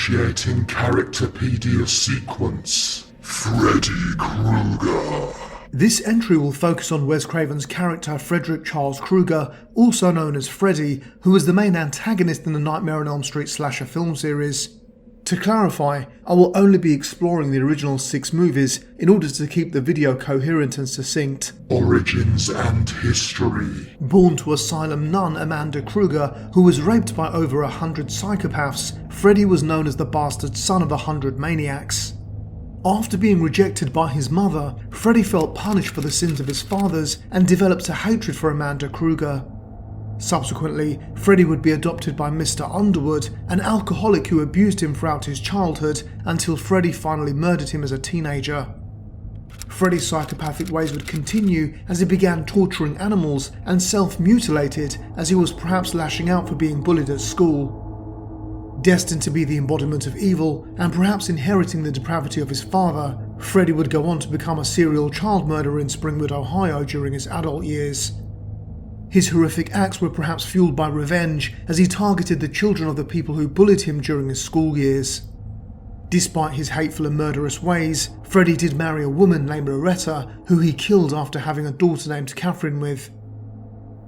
Initiating Characterpedia sequence. Freddy Krueger. This entry will focus on Wes Craven's character Frederick Charles Krueger, also known as Freddy, who was the main antagonist in the Nightmare on Elm Street slasher film series. To clarify, I will only be exploring the original 6 movies in order to keep the video coherent and succinct. Origins and history. Born to asylum nun Amanda Krueger, who was raped by over 100 psychopaths, Freddy was known as the bastard son of 100 maniacs. After being rejected by his mother, Freddy felt punished for the sins of his fathers and developed a hatred for Amanda Krueger. Subsequently, Freddy would be adopted by Mr. Underwood, an alcoholic who abused him throughout his childhood until Freddy finally murdered him as a teenager. Freddy's psychopathic ways would continue as he began torturing animals and self-mutilated as he was perhaps lashing out for being bullied at school. Destined to be the embodiment of evil and perhaps inheriting the depravity of his father, Freddy would go on to become a serial child murderer in Springwood, Ohio during his adult years. His horrific acts were perhaps fueled by revenge as he targeted the children of the people who bullied him during his school years. Despite his hateful and murderous ways, Freddy did marry a woman named Loretta, who he killed after having a daughter named Catherine with.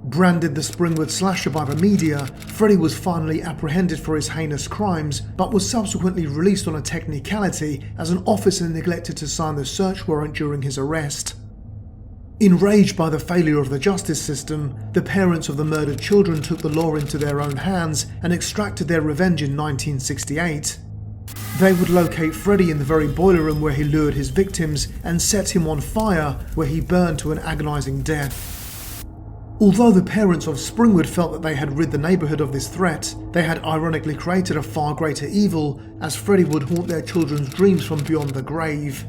Branded the Springwood slasher by the media, Freddy was finally apprehended for his heinous crimes, but was subsequently released on a technicality as an officer neglected to sign the search warrant during his arrest. Enraged by the failure of the justice system, the parents of the murdered children took the law into their own hands and extracted their revenge in 1968. They would locate Freddy in the very boiler room where he lured his victims and set him on fire, where he burned to an agonizing death. Although the parents of Springwood felt that they had rid the neighborhood of this threat, they had ironically created a far greater evil, as Freddy would haunt their children's dreams from beyond the grave.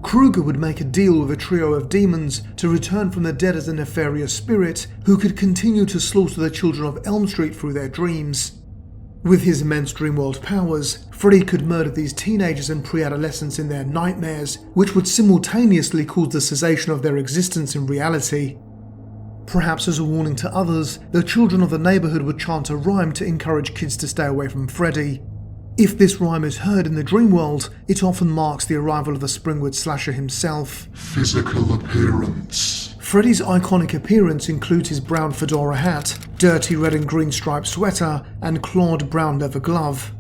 Krueger would make a deal with a trio of demons to return from the dead as a nefarious spirit who could continue to slaughter the children of Elm Street through their dreams. With his immense Dreamworld powers, Freddy could murder these teenagers and pre-adolescents in their nightmares, which would simultaneously cause the cessation of their existence in reality. Perhaps as a warning to others, the children of the neighborhood would chant a rhyme to encourage kids to stay away from Freddy. If this rhyme is heard in the dream world, it often marks the arrival of the Springwood slasher himself. Physical appearance. Freddy's iconic appearance includes his brown fedora hat, dirty red and green striped sweater, and clawed brown leather glove.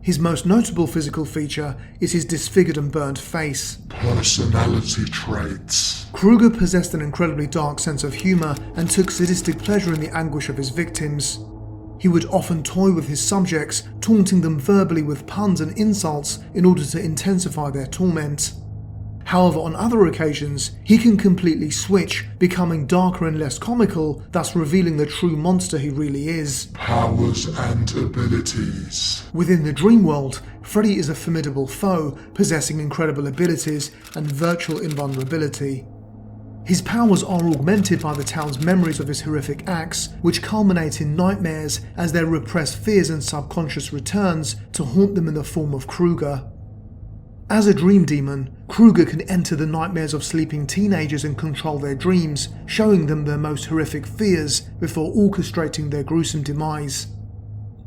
His most notable physical feature is his disfigured and burnt face. Personality traits. Krueger possessed an incredibly dark sense of humor and took sadistic pleasure in the anguish of his victims. He would often toy with his subjects, taunting them verbally with puns and insults in order to intensify their torment. However, on other occasions, he can completely switch, becoming darker and less comical, thus revealing the true monster he really is. Powers and abilities. Within the dream world, Freddy is a formidable foe, possessing incredible abilities and virtual invulnerability. His powers are augmented by the town's memories of his horrific acts, which culminate in nightmares as their repressed fears and subconscious returns to haunt them in the form of Krueger. As a dream demon, Krueger can enter the nightmares of sleeping teenagers and control their dreams, showing them their most horrific fears before orchestrating their gruesome demise.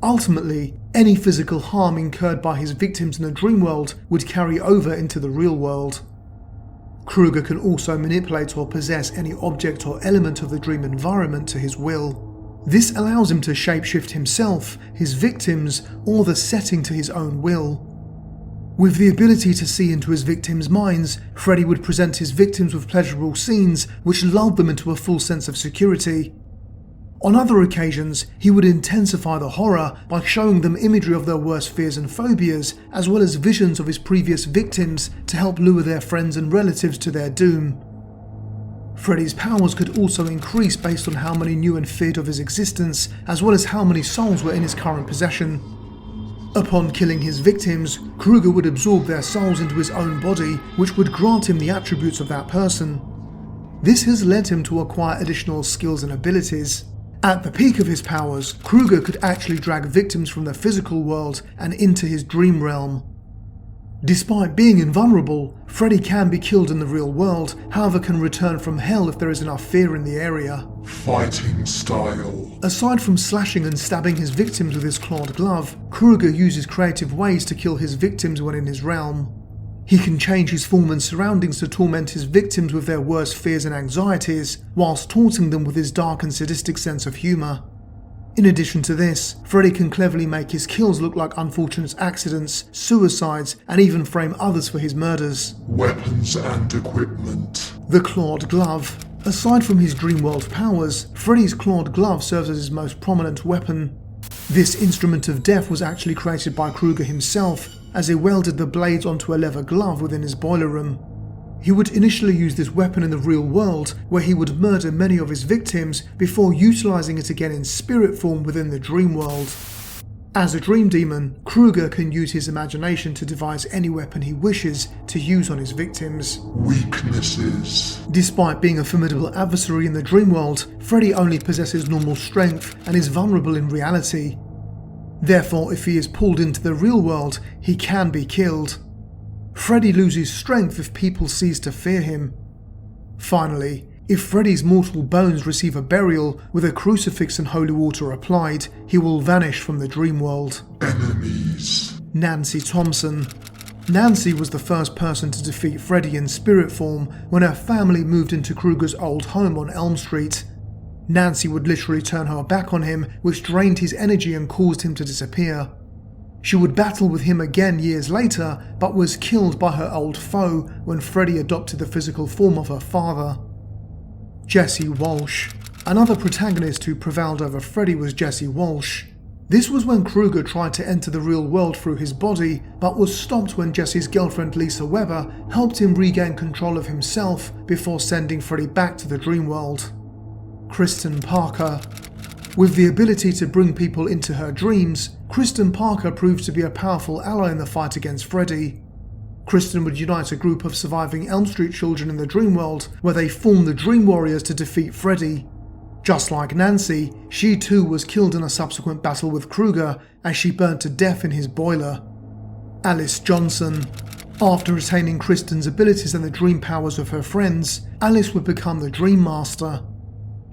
Ultimately, any physical harm incurred by his victims in the dream world would carry over into the real world. Krueger can also manipulate or possess any object or element of the dream environment to his will. This allows him to shapeshift himself, his victims, or the setting to his own will. With the ability to see into his victims' minds, Freddy would present his victims with pleasurable scenes which lulled them into a full sense of security. On other occasions, he would intensify the horror by showing them imagery of their worst fears and phobias, as well as visions of his previous victims to help lure their friends and relatives to their doom. Freddy's powers could also increase based on how many knew and feared of his existence, as well as how many souls were in his current possession. Upon killing his victims, Krueger would absorb their souls into his own body, which would grant him the attributes of that person. This has led him to acquire additional skills and abilities. At the peak of his powers, Krueger could actually drag victims from the physical world and into his dream realm. Despite being invulnerable, Freddy can be killed in the real world, however can return from hell if there is enough fear in the area. Fighting style. Aside from slashing and stabbing his victims with his clawed glove, Krueger uses creative ways to kill his victims when in his realm. He can change his form and surroundings to torment his victims with their worst fears and anxieties, whilst taunting them with his dark and sadistic sense of humour. In addition to this, Freddy can cleverly make his kills look like unfortunate accidents, suicides, and even frame others for his murders. Weapons and equipment. The clawed glove. Aside from his Dreamworld powers, Freddy's clawed glove serves as his most prominent weapon. This instrument of death was actually created by Krueger himself, as he welded the blades onto a leather glove within his boiler room. He would initially use this weapon in the real world, where he would murder many of his victims before utilising it again in spirit form within the dream world. As a dream demon, Krueger can use his imagination to devise any weapon he wishes to use on his victims. Weaknesses. Despite being a formidable adversary in the dream world, Freddy only possesses normal strength and is vulnerable in reality. Therefore, if he is pulled into the real world, he can be killed. Freddy loses strength if people cease to fear him. Finally, if Freddy's mortal bones receive a burial with a crucifix and holy water applied, he will vanish from the dream world. Enemies. Nancy Thompson. Nancy was the first person to defeat Freddy in spirit form when her family moved into Krueger's old home on Elm Street. Nancy would literally turn her back on him, which drained his energy and caused him to disappear. She would battle with him again years later, but was killed by her old foe when Freddy adopted the physical form of her father. Jesse Walsh. Another protagonist who prevailed over Freddy was Jesse Walsh. This was when Krueger tried to enter the real world through his body, but was stopped when Jesse's girlfriend Lisa Weber helped him regain control of himself before sending Freddy back to the dream world. Kristen Parker. With the ability to bring people into her dreams, Kristen Parker proved to be a powerful ally in the fight against Freddy. Kristen would unite a group of surviving Elm Street children in the dream world, where they formed the Dream Warriors to defeat Freddy. Just like Nancy, she too was killed in a subsequent battle with Krueger as she burnt to death in his boiler. Alice Johnson. After retaining Kristen's abilities and the dream powers of her friends, Alice would become the Dream Master.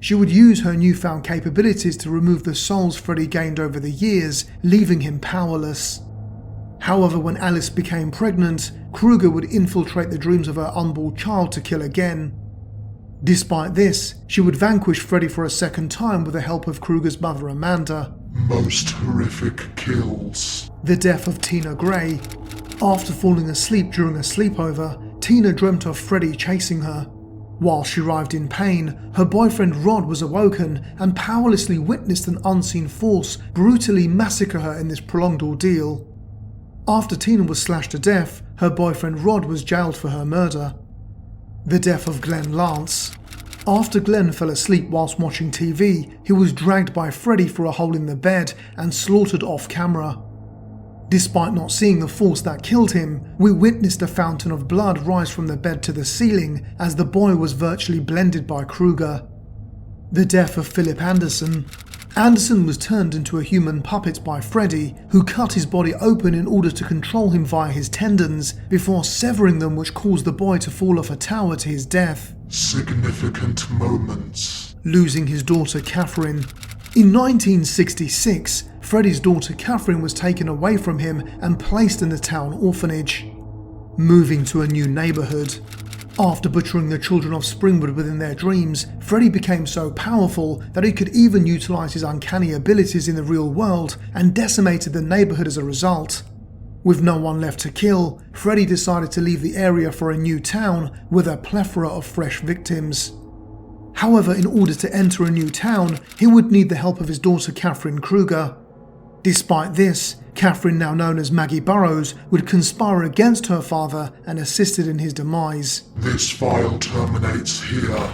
She would use her newfound capabilities to remove the souls Freddy gained over the years, leaving him powerless. However, when Alice became pregnant, Krueger would infiltrate the dreams of her unborn child to kill again. Despite this, she would vanquish Freddy for a second time with the help of Krueger's mother Amanda. Most horrific kills. The death of Tina Gray. After falling asleep during a sleepover, Tina dreamt of Freddy chasing her. While she writhed in pain, her boyfriend Rod was awoken and powerlessly witnessed an unseen force brutally massacre her in this prolonged ordeal. After Tina was slashed to death, her boyfriend Rod was jailed for her murder. The death of Glenn Lance. After Glenn fell asleep whilst watching TV, he was dragged by Freddy through a hole in the bed and slaughtered off camera. Despite not seeing the force that killed him, we witnessed a fountain of blood rise from the bed to the ceiling as the boy was virtually blended by Krueger. The death of Philip Anderson. Anderson was turned into a human puppet by Freddy, who cut his body open in order to control him via his tendons, before severing them, which caused the boy to fall off a tower to his death. Significant moments. Losing his daughter Catherine. In 1966, Freddy's daughter Catherine was taken away from him and placed in the town orphanage. Moving to a new neighbourhood. After butchering the children of Springwood within their dreams, Freddy became so powerful that he could even utilise his uncanny abilities in the real world and decimated the neighbourhood as a result. With no one left to kill, Freddy decided to leave the area for a new town with a plethora of fresh victims. However, in order to enter a new town, he would need the help of his daughter Catherine Krueger. Despite this, Catherine, now known as Maggie Burrows, would conspire against her father and assisted in his demise. This file terminates here.